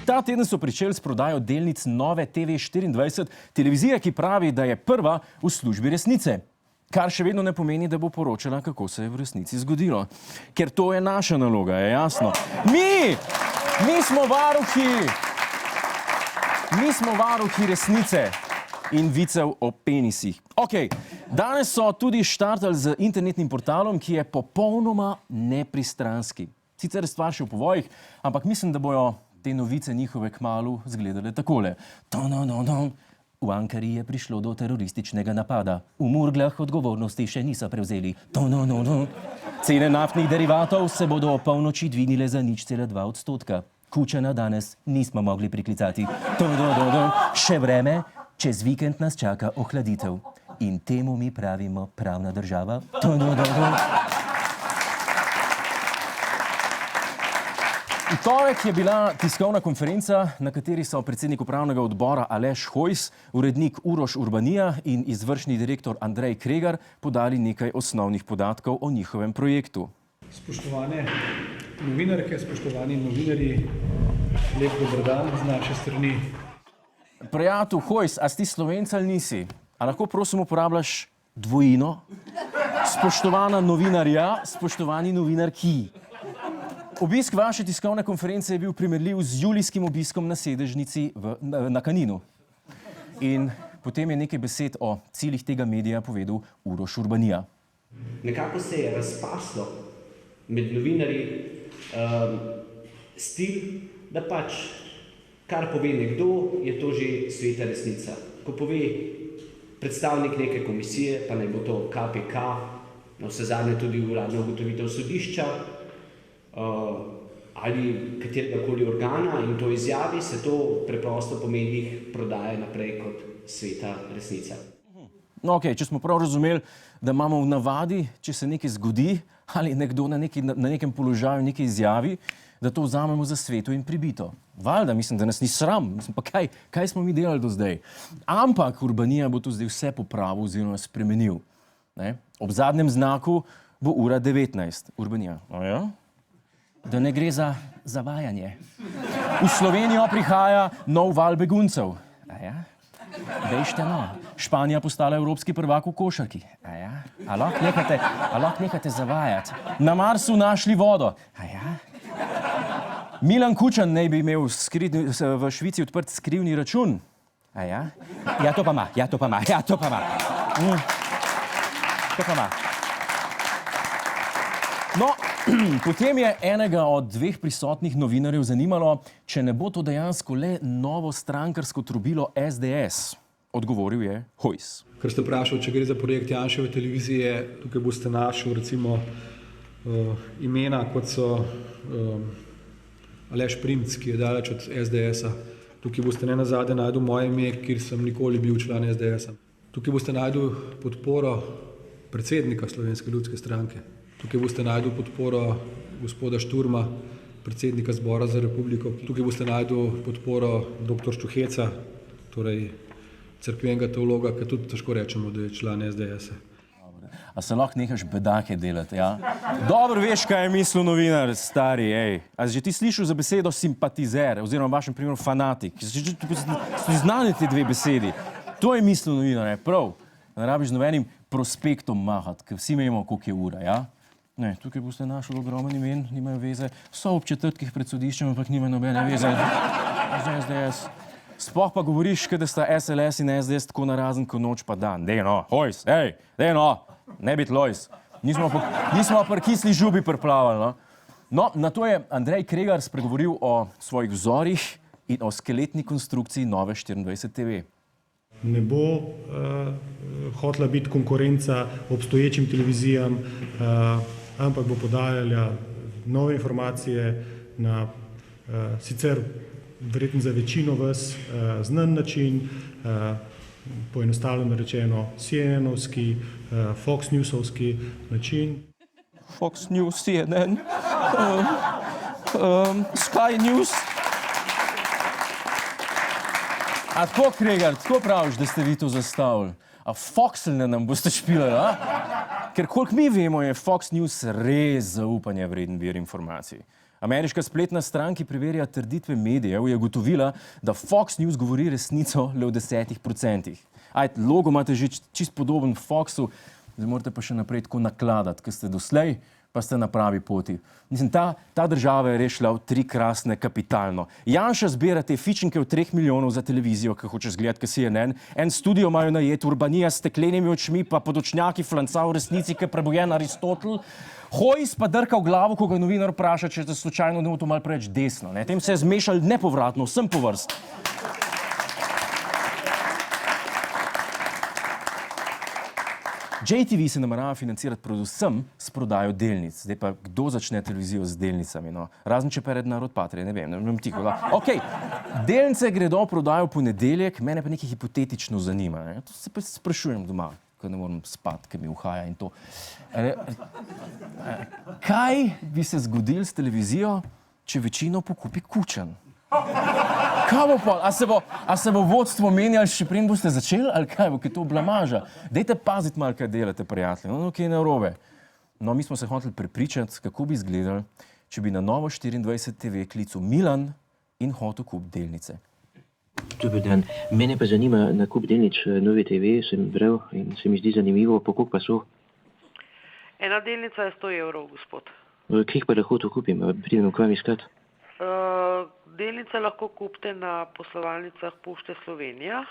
ta teden so pričeli s prodajo delnic nove TV24, televizije, ki pravi, da je prva v službi resnice. Kar še vedno ne pomeni, da bo poročala, kako se je v resnici zgodilo. Ker to je naša naloga, je jasno. Mi smo varuhi resnice in vicev o penisih. Ok, danes so tudi štartali z internetnim portalom, ki je popolnoma nepristranski. Sicer je stvar še v povojih, ampak mislim, da bojo te novice njihove kmalu zgledale takole. V Ankari je prišlo do terorističnega napada. V Murglah odgovornosti še niso prevzeli. Cene naftnih derivatov se bodo o polnoči dvignile za 0,2%. Kučana danes nismo mogli priklicati. Še vreme, čez vikend nas čaka ohladitev. In temu mi pravimo pravna država. V torek je bila tiskovna konferenca, na kateri so predsednik upravnega odbora Aleš Hojs, urednik Uroš Urbanija in izvršni direktor Andrej Kregar podali nekaj osnovnih podatkov o njihovem projektu. Spoštovane novinarke, spoštovani novinarji, lep dober dan z naše strani. Prijatelj Hojs, a si Slovenec ali nisi? A lahko prosim uporabljaš dvojino? Spoštovana novinarja, spoštovani novinarki. Obisk vaše tiskovne konference je bil primerljiv z julijskim obiskom na sedežnici na Kaninu. In potem je nekaj besed o ciljih tega medija povedal Uroš Urbanija. Nekako se je razpaslo med novinarji stil, da pač kar pove nekdo, je to že sveta resnica. Ko pove predstavnik neke komisije, pa naj bo to KPK, navsezadnje tudi uradna ugotovitev sodišča, ali kateregakoli organa in to izjavi, se to preprosto po medijih prodaja naprej kot sveta resnica. No, ok, če smo prav razumeli, da imamo v navadi, če se nekaj zgodi ali nekdo na nekem položaju nekaj izjavi, da to vzamemo za sveto in pribito. Valjda, mislim, da nas ni sram. Mislim, pa kaj smo mi delali do zdaj? Ampak Urbanija bo tu zdaj vse popravil oziroma spremenil. Ne? Ob zadnjem znaku bo ura 19. Urbanija. Ja? Da ne gre za zavajanje. V Slovenijo prihaja nov val beguncev. Ja? Bežte no. Španija postala evropski prvak v košarki. Ja? A lahko nehate zavajati. Na Marsu našli vodo. Ja? Milan Kučan naj bi imel v Švici odprt skrivni račun. Ja? Ja, to pa ima. No, potem je enega od dveh prisotnih novinarjev zanimalo, če ne bo to dejansko le novo strankarsko trobilo SDS. Odgovoril je Hojs. Ker ste vprašali, če gre za projekt Janševe televizije, tukaj boste našli recimo imena, kot so Aleš Primc, ki je daleč od SDS-a. Tukaj boste nenazadnje našli moje ime, kjer sem nikoli bil član SDS-a. Tukaj boste našli podporo predsednika Slovenske ljudske stranke. Tukaj boste našli podporo gospoda Šturma, predsednika Zbora za republiko. Tukaj boste našli podporo dr. Štuheca, torej cerkvenega teologa, ki tudi težko rečemo, da je član SDS-a. A se lahko nehaš bedake delati, ja? Dobro veš, kaj je mislil novinar, stari, ej. A že ti slišal za besedo simpatizer, oziroma v vašem primeru fanatik? So znani te dve besedi. To je mislil novinar, prav. Ne rabiš z nobenim prospektom mahati, ker vsi vemo, koliko je ura, ja? Ne, tukaj boste našli ogromen imen, nimajo veze. So ob četrtkih pred sodiščem, ampak nimajo nobene veze z SDS. Sploh pa govoriš, da sta SLS in SDS tako narazen kot noč pa dan. Dej no, Hojs, dej no, ne biti Lojs. Nismo pri kisli žubi preplavali, no. No, na to je Andrej Kregar spregovoril o svojih vzorih in o skeletni konstrukciji nove 24 TV. Ne bo hotela biti konkurenca obstoječim televizijam, ampak bo podajala nove informacije na sicer verjetno za večino vas znan način, poenostavljeno rečeno CNN-ovski, Fox News-ovski način. Fox News, CNN, Sky News. A tako, Kregar, tako praviš, da ste vi to zastavili? A Foxelne nam boste špilali, a? Ker koliko mi vemo, je Fox News res zaupanje vreden vir informacij. Ameriška spletna stran, ki preverja trditve medijev, je ugotovila, da Fox News govori resnico le v 10%. Logo imate že čist podoben Foxu, zdaj morate pa še naprej tako nakladati, ker ste doslej, pa ste na pravi poti. Mislim, ta država je rešila v 3 krasne kapitalno. Janša zbira te fičinke v 3 milijonov za televizijo, ki hoče zgledati, kaj CNN. En studio imajo najet, Urbanija s steklenimi očmi, pa podočnjaki flanca v resnici, ki je prebojen Aristotel. Hojs pa drka v glavo, ko ga novinar vpraša, če je slučajno ne bo to malo preveč desno. Ne? Tem se je zmešal nepovratno, vsem po vrst. JTV se namerava financirati predvsem s prodajo delnic. Zdaj pa kdo začne televizijo z delnicami? No? Razen če pere denar od Patrie, ne vem tiho. Ok, delnice gredo v prodajo v ponedeljek, mene pa nekaj hipotetično zanima. Ne? To se pa sprašujem doma, ko ne morem spati, ker mi uhaja in to. Kaj bi se zgodilo s televizijo, če večino pokupi Kučan? Kaj bo pa? A se bo vodstvo menjalo, še preden boste začeli, ali kaj bo, ki to blamaža? Dajte paziti malo, kaj delate, prijatelji. No, kaj je narobe. No, mi smo se hoteli prepričati, kako bi izgledali, če bi na Novo 24 TV klical Milan in hotel kup delnice. Dober dan. Mene pa zanima nakup delnic Nove TV, sem bral in se mi zdi zanimivo, po koliko pa so. Ena delnica je 100 evrov, gospod. Kje pa lahko to kupim? Pridem k vam iskat? Delnice lahko kupite na poslovalnicah Pošte Slovenija,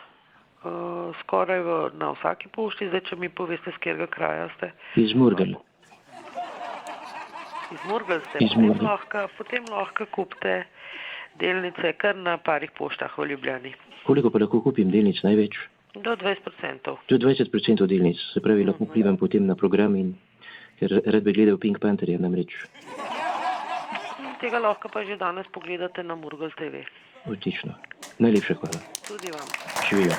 skoraj na vsaki pošti, zdaj če mi poveste, z katerega kraja ste. Iz Murgel. Iz Murgel ste. Potem lahko kupite delnice kar na parih poštah v Ljubljani. Koliko pa lahko kupim delnic največ? Do 20%. Do 20% delnic, se pravi, lahko vplivam potem na program in ker rad bi gledal Pink Pantherja namreč. Tega lahko pa že danes pogledate na Murgel TV. Odlično. Najlepša hvala. Tudi vam. Živijo.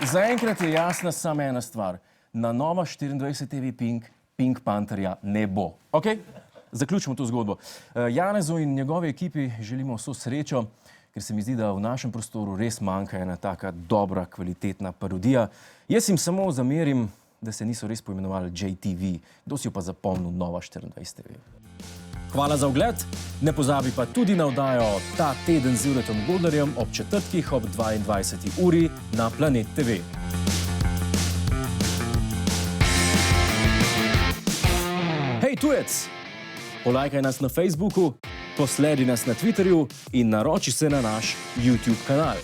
Zaenkrat je jasna samo ena stvar. Na Nova 24 TV Pink Pantherja ne bo. Ok? Zaključimo to zgodbo. Janezu in njegovi ekipi želimo vso srečo, ker se mi zdi, da v našem prostoru res manjka ena taka dobra, kvalitetna parodija. Jaz jim samo zamerim, da se niso res poimenovali JTV. Kdo si jo pa zapomnil Nova 24 TV? Hvala za ogled. Ne pozabi pa tudi na oddajo Ta teden z Juretom Godlerjem ob četrtkih ob 22. uri na Planet TV. Hej tujec! Polajkaj nas na Facebooku, posledi nas na Twitterju in naroči se na naš YouTube kanal.